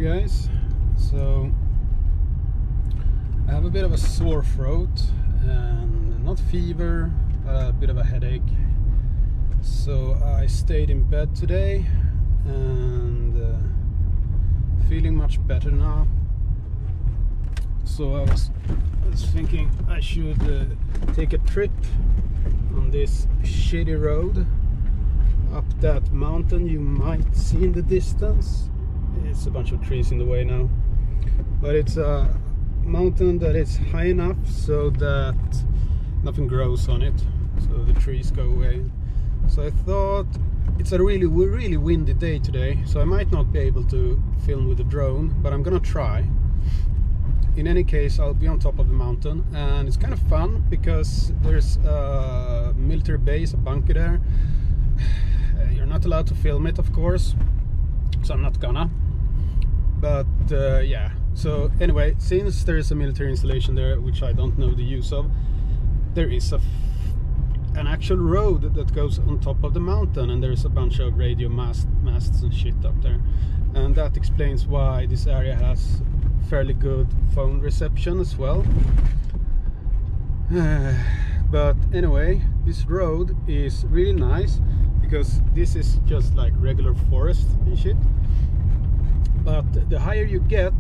guys, so I have a bit of a sore throat and not fever, but a bit of a headache. So I stayed in bed today and feeling much better now. So I was thinking I should take a trip on this shitty road up that mountain you might see in the distance. It's a bunch of trees in the way now, but it's a mountain that is high enough so that nothing grows on it, so the trees go away. So I thought it's a really windy day today, so I might not be able to film with the drone, but I'm gonna try. In any case, I'll be on top of the mountain, and it's kind of fun because there's a military base, a bunker there. You're not allowed to film it, of course, so I'm not gonna. But yeah, so anyway, since there is a military installation there, which I don't know the use of, there is an actual road that goes on top of the mountain, and there's a bunch of radio masts and shit up there, and that explains why this area has fairly good phone reception as well. But anyway, this road is really nice because this is just like regular forest and shit, but the higher you get,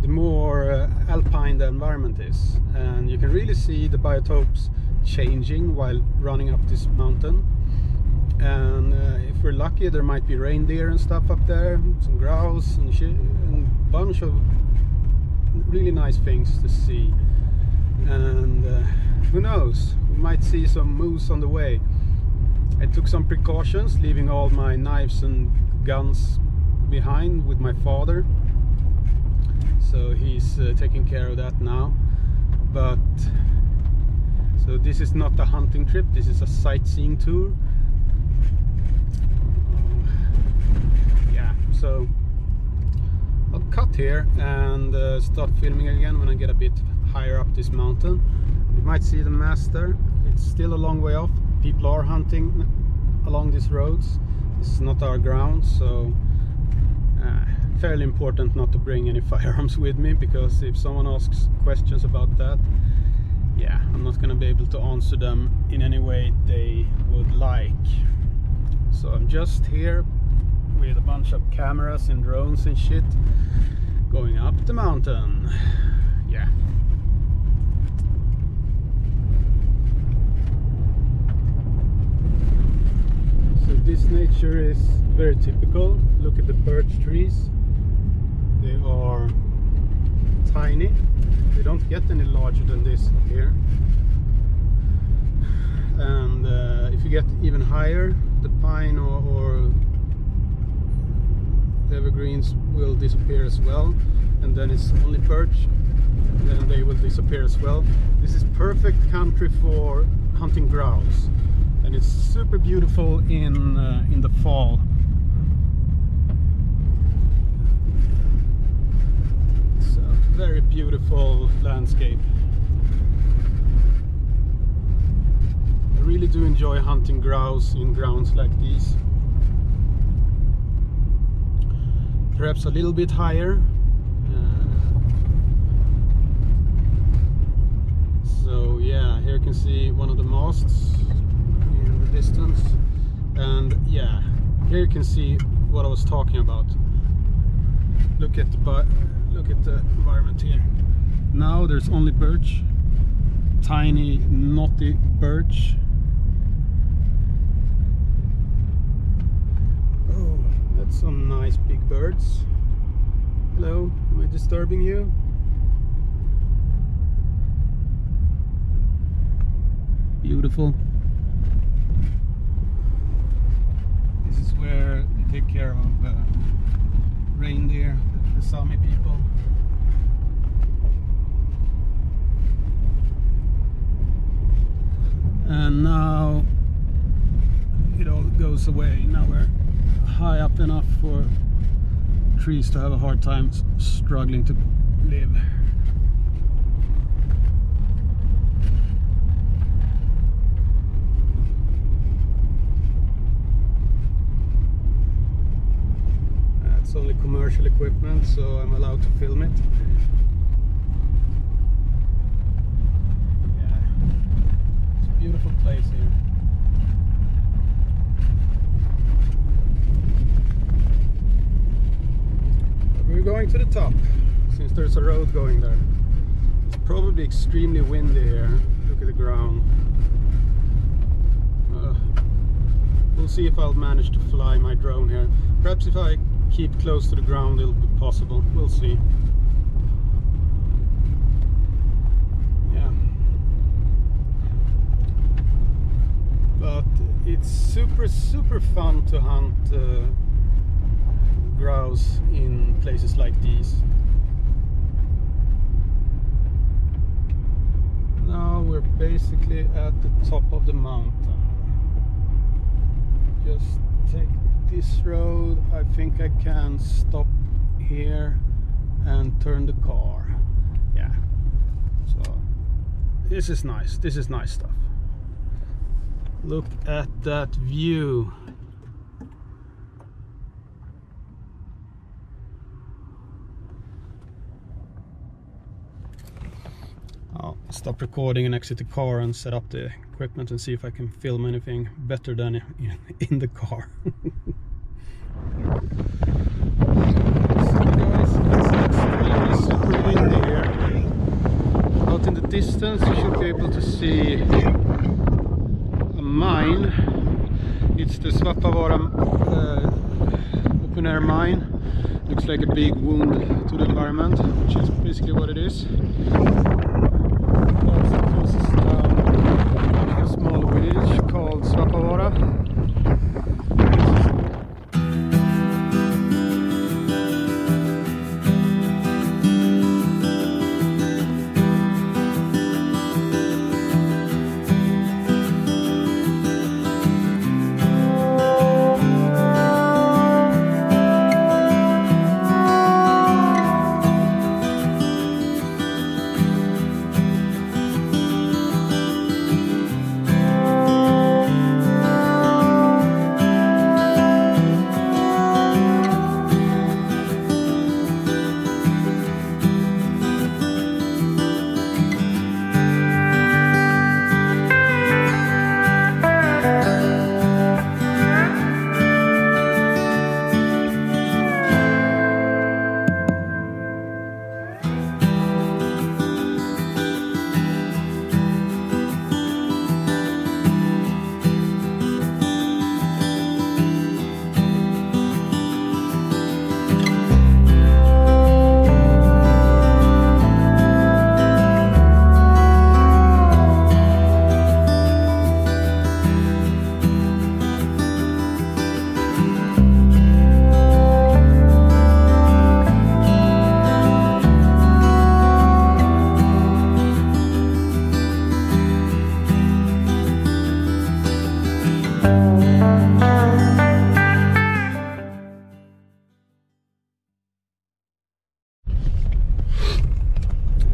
the more alpine the environment is, and you can really see the biotopes changing while running up this mountain. And if we're lucky, there might be reindeer and stuff up there, some grouse and shit, and a bunch of really nice things to see. And who knows, we might see some moose on the way. I took some precautions, leaving all my knives and guns behind with my father, so he's taking care of that now. But so this is not a hunting trip, this is a sightseeing tour. Yeah, so I'll cut here and start filming again when I get a bit higher up this mountain. You might see the mast there. It's still a long way off. People are hunting along these roads. This is not our ground, so fairly important not to bring any firearms with me, because if someone asks questions about that, yeah, I'm not gonna be able to answer them in any way they would like. So I'm just here with a bunch of cameras and drones and shit, going up the mountain. Yeah. So this nature is very typical. Look at the birch trees. They are tiny. They don't get any larger than this here. And if you get even higher, the pine or the evergreens will disappear as well, and then it's only birch, and then they will disappear as well. This is perfect country for hunting grouse, and it's super beautiful in the fall. It's a very beautiful landscape. I really do enjoy hunting grouse in grounds like these. Perhaps a little bit higher. So yeah, here you can see one of the masts in the distance, and yeah, here you can see what I was talking about. Look at the environment here. Now there's only birch, tiny knotty birch. Oh, that's some nice big birds. Hello, am I disturbing you? Beautiful. This is where they take care of reindeer, the Sami people. And now it all goes away. Now we're high up enough for trees to have a hard time struggling to live. It's only commercial equipment, so I'm allowed to film it. Yeah, it's a beautiful place here. But we're going to the top, since there's a road going there. It's probably extremely windy here. Look at the ground. We'll see if I'll manage to fly my drone here. Perhaps if I keep close to the ground it'll be possible. We'll see. Yeah. But it's super fun to hunt grouse in places like these. Now we're basically at the top of the mountain. Just take this road. I think I can stop here and turn the car. Yeah. So this is nice. This is nice stuff. Look at that view. I'll stop recording and exit the car and set up the equipment and see if I can film anything better than in the car. So guys, it's super windy here. Out in the distance you should be able to see a mine. It's the Svappavaara open air mine. Looks like a big wound to the environment, which is basically what it is. A small village called Svappavaara.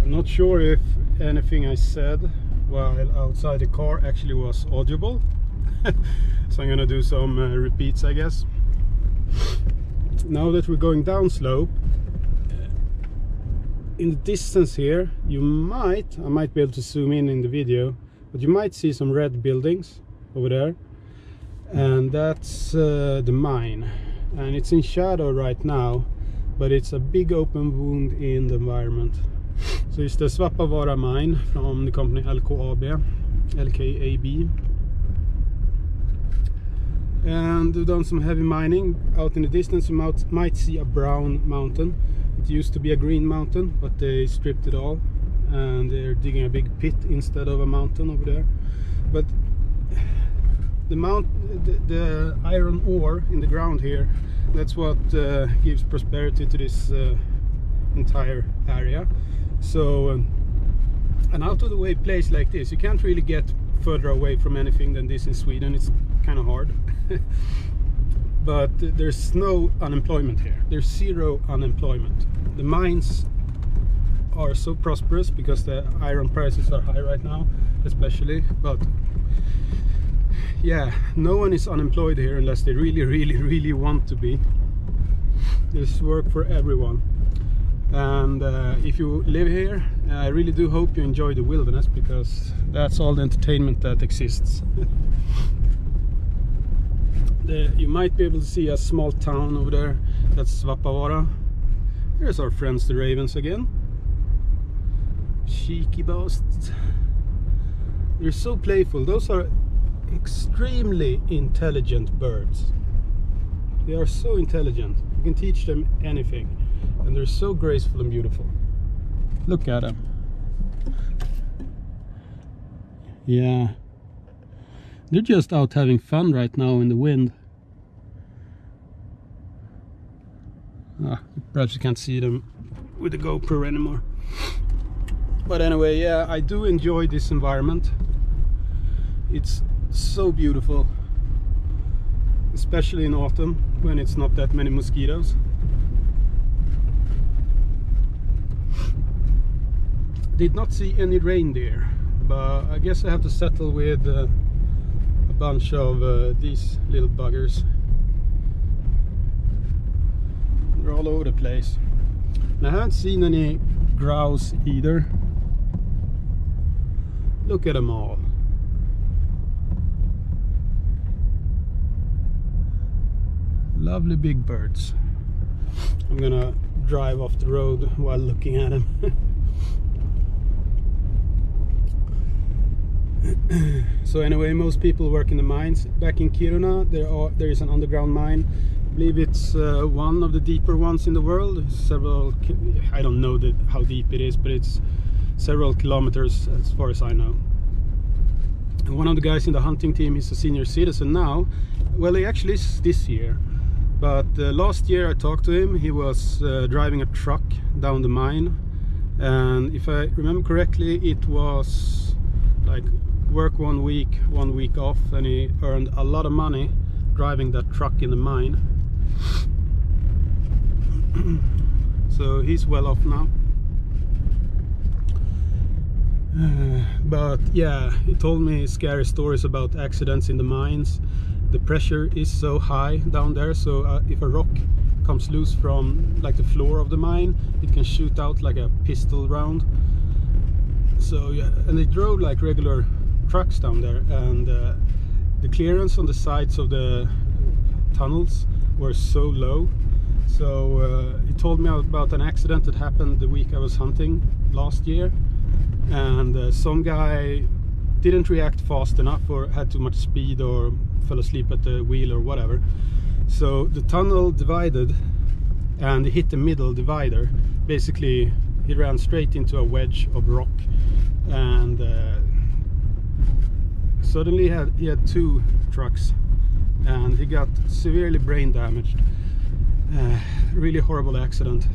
Not sure if anything I said while outside the car actually was audible. So I'm gonna do some repeats, I guess. Now that we're going down slope, in the distance here I might be able to zoom in the video, but you might see some red buildings over there, and that's the mine, and it's in shadow right now, but it's a big open wound in the environment. So it's the Svappavaara mine from the company LKAB, and they've done some heavy mining. Out in the distance you might see a brown mountain. It used to be a green mountain, but they stripped it all and they're digging a big pit instead of a mountain over there. But the iron ore in the ground here, that's what gives prosperity to this entire area. So an out of the way place like this, you can't really get further away from anything than this in Sweden. It's kind of hard. But there's no unemployment here. There's zero unemployment. The mines are so prosperous because the iron prices are high right now, especially. But yeah, no one is unemployed here unless they really want to be. There's work for everyone. And if you live here, I really do hope you enjoy the wilderness, because that's all the entertainment that exists. You might be able to see a small town over there. That's Svappavaara. Here's our friends the ravens again. Cheeky bastards. They're so playful. Those are extremely intelligent birds. They are so intelligent. You can teach them anything. And they're so graceful and beautiful. Look at them. Yeah. They're just out having fun right now in the wind. Perhaps you can't see them with the GoPro anymore. But anyway, yeah, I do enjoy this environment. It's so beautiful. Especially in autumn, when it's not that many mosquitoes. Did not see any reindeer, but I guess I have to settle with a bunch of these little buggers. They're all over the place. And I haven't seen any grouse either. Look at them all. Lovely big birds. I'm gonna drive off the road while looking at them. So anyway, most people work in the mines. Back in Kiruna, there is an underground mine. I believe it's one of the deeper ones in the world. Several, I don't know how deep it is, but it's several kilometers as far as I know. And one of the guys in the hunting team is a senior citizen now. Well, he actually is this year. But last year I talked to him. He was driving a truck down the mine. And if I remember correctly, it was like work 1 week off, and he earned a lot of money driving that truck in the mine. So he's well off now. But yeah, he told me scary stories about accidents in the mines. The pressure is so high down there, so if a rock comes loose from like the floor of the mine, it can shoot out like a pistol round. So yeah, and they drove like regular trucks down there, and the clearance on the sides of the tunnels were so low. So he told me about an accident that happened the week I was hunting last year, and some guy didn't react fast enough, or had too much speed, or fell asleep at the wheel or whatever. So the tunnel divided, and he hit the middle divider. Basically he ran straight into a wedge of rock, and suddenly he had 2 trucks, and he got severely brain damaged. Really horrible accident.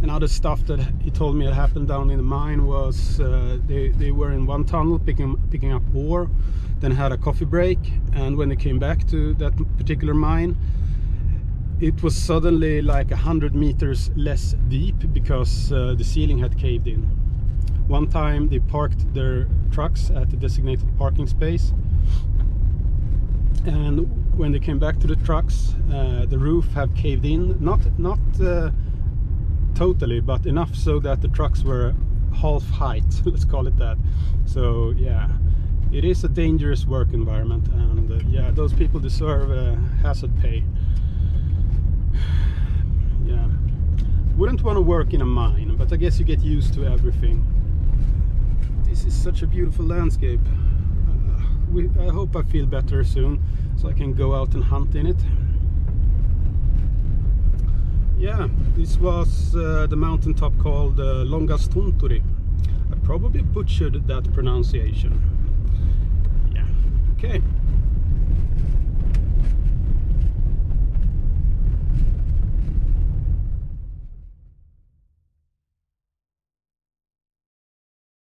And other stuff that he told me had happened down in the mine was they were in one tunnel picking up ore, then had a coffee break, and when they came back to that particular mine, it was suddenly like 100 meters less deep, because the ceiling had caved in. One time they parked their trucks at the designated parking space, and when they came back to the trucks, the roof had caved in, not totally, but enough so that the trucks were half height, let's call it that. So yeah, it is a dangerous work environment, and yeah, those people deserve hazard pay. Yeah, wouldn't want to work in a mine, but I guess you get used to everything. This is such a beautiful landscape. I hope I feel better soon, so I can go out and hunt in it. Yeah, this was the mountaintop called Longastunturi. I probably butchered that pronunciation. Yeah, okay.